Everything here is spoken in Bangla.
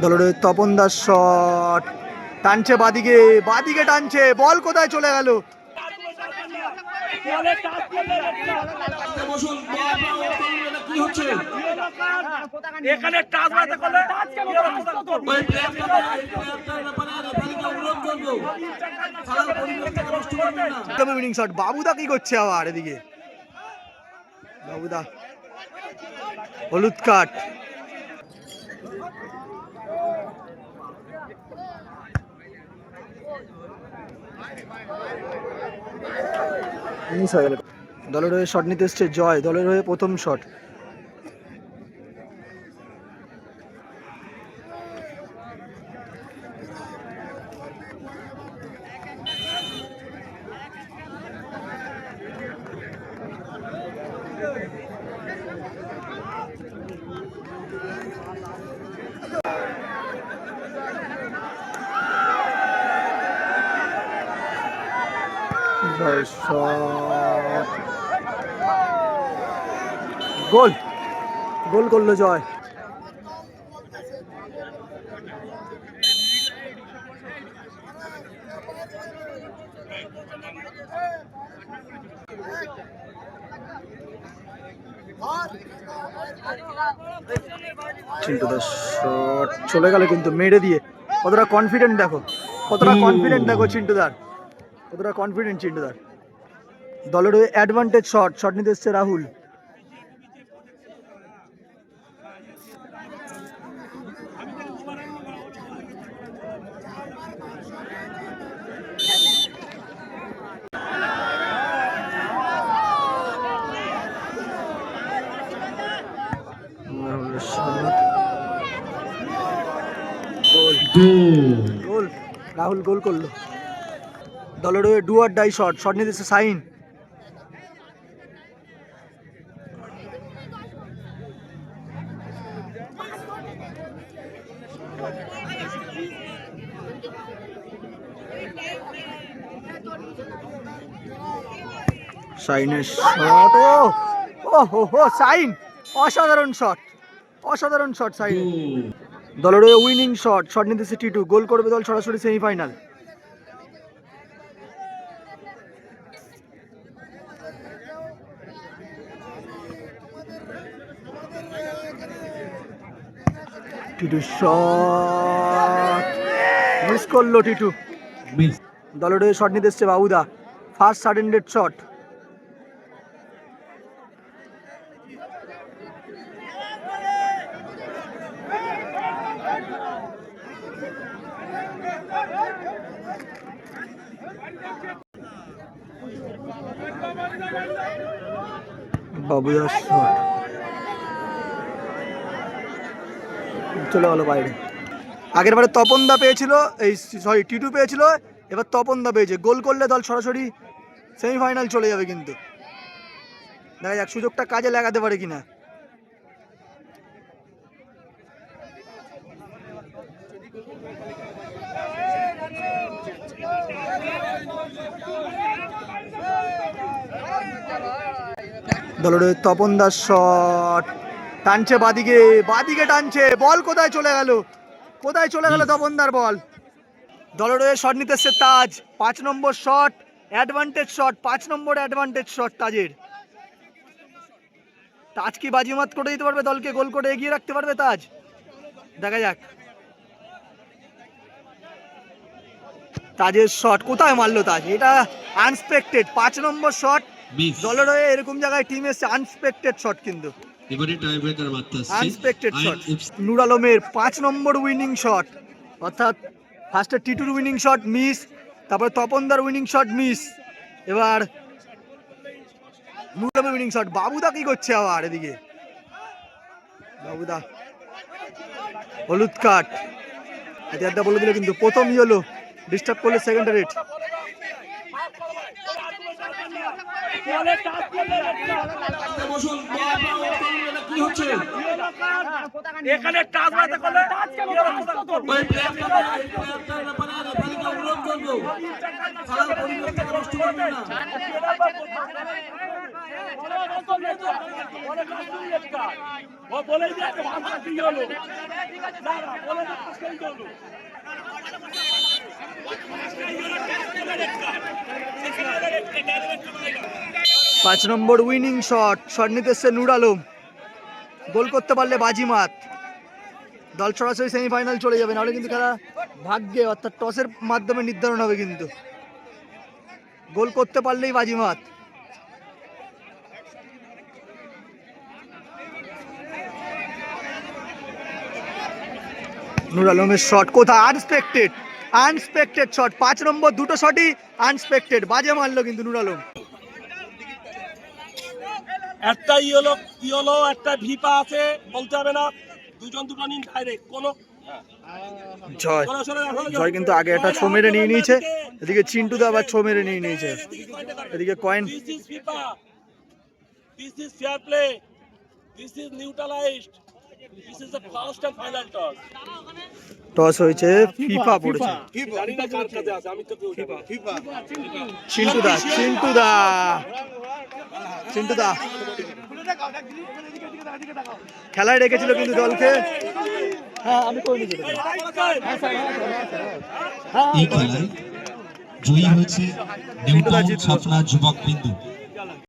দলের তপন দাস শট টানছে বাদিকে, বাদিকে টানছে, বল কোথায় চলে গেল? Winning shot. বাবুদা কি করছে আবার এদিকে? বাবুদা হলুদ কার্ড। দলের হয়ে শট নিতে এসছে জয়, দলের হয়ে প্রথম শট। গোল, গোল করলো জয়। চিন্টু দাস শট চলে গেল কিন্তু মেরে দিয়ে। কতটা কনফিডেন্ট দেখো, কতটা কনফিডেন্ট দেখো চিন্টুদার, কতটা কনফিডেন্ট চিন্টুদার। দলের অ্যাডভান্টেজ শট, শট নিতে এসছে রাহুল। গোল, রাহুল গোল করলো। দলের do or die shot, shot নিতে এসছে সাইন। সাইনের শট, ও হো হো সাইন, অসাধারণ শট, অসাধারণ শট সাইন। দলের উইনিং শট, শট নিতেছে টিটু, গোল করবে দল সরাসরি সেমিফাইনাল। টিটু শট মিস করলো, টিটু মিস। দলের শট নিতে এসছে বাবুদা, ফার্স্ট সাডেন্ডেড শট। বাবুদার শট চলে গেল বাইরে। আগের বারে তপনদা পেয়েছিল, এই সরি টিটু পেয়েছিল, এবার তপনদা পেয়েছে। গোল করলে দল সরাসরি সেমিফাইনাল চলে যাবে, কিন্তু দেখা যাক সুযোগটা কাজে লাগাতে পারে কিনা। দলের তপন দাস শট টানছে বাদিকে, বাদিকে টানছে, বল কোথায় চলে গেল? কোথায় চলে গেল তপনদার বল? দলের শট নিতে এসছে তাজ, 5 নম্বর শট, অ্যাডভান্টেজ শট, 5 নম্বর অ্যাডভান্টেজ শট তাজের। তাজ কি বাজিমাত করে দিতে পারবে দলকে, গোল করে এগিয়ে রাখতে পারবে তাজ? দেখা যাক। তাজের শট কোথায় মারলো তাজ, এটা আনএক্সপেক্টেড। 5 নম্বর শট, দলের হয়ে এরকম জায়গায় টিম এসছে, আনএক্সপেক্টেড শট, কিন্তু আনএক্সপেক্টেড শট। নূর আলমের 5 নম্বর উইনিং শট, অর্থাৎ ফার্স্টে টিটুর উইনিং শট মিস, তারপরে তপনদার উইনিং শট মিস, এবার নূর আলমের উইনিং শট। বাবুদা কি করছে আবার এদিকে? বাবুদা হলুদ কার্ড, এটা বলে দিল কিন্তু প্রথম হলো, ডিস্টার্ব করলে সেকেন্ড রেট। এখানে টাচ মারতে করলে ও বলেই দিয়েছে ভাষা কি হলো না না বলে না সেই হলো 5 নম্বর উইনিং শট নিতে এসছে নূর আলম। গোল করতে পারলে বাজিমাত, দল সরাসরি সেমিফাইনাল চলে যাবে, নাহলে কিন্তু খেলা ভাগ্যে অর্থাৎ টসের মাধ্যমে নির্ধারণ হবে। কিন্তু গোল করতে পারলেই বাজিমাত। নূর আলমের শট কোথায়, আনএক্সপেক্টেড শট। 5 নম্বর দুটো শটই আনএক্সপেক্টেড, বাজে মারলো কিন্তু নূর আলম। একটা ইয়েলো একটা ভিপা আছে বলতে হবে না, দুজন দুটো নিন ডাইরেক্ট কোনো জয় কিন্তু আগে একটা ছো মেরে নিয়ে নিয়েছে, এদিকে চিন্টু দা আবার ছো মেরে নিয়ে নিয়েছে, এদিকে coin. This is fair play, this is neutralized, this is the first and final toss. Toss হয়েছে, ফিফা পড়েছে। জানি না কার কাছে আছে, আমি তো ফিফা চিন্টু দা খেলায় রেখেছিল কিন্তু দলকে। হ্যাঁ আমি করে নিয়েছি। এই খেলায় জয়ী হয়েছে নিউটাউন ছাপনা যুবক বিন্দু।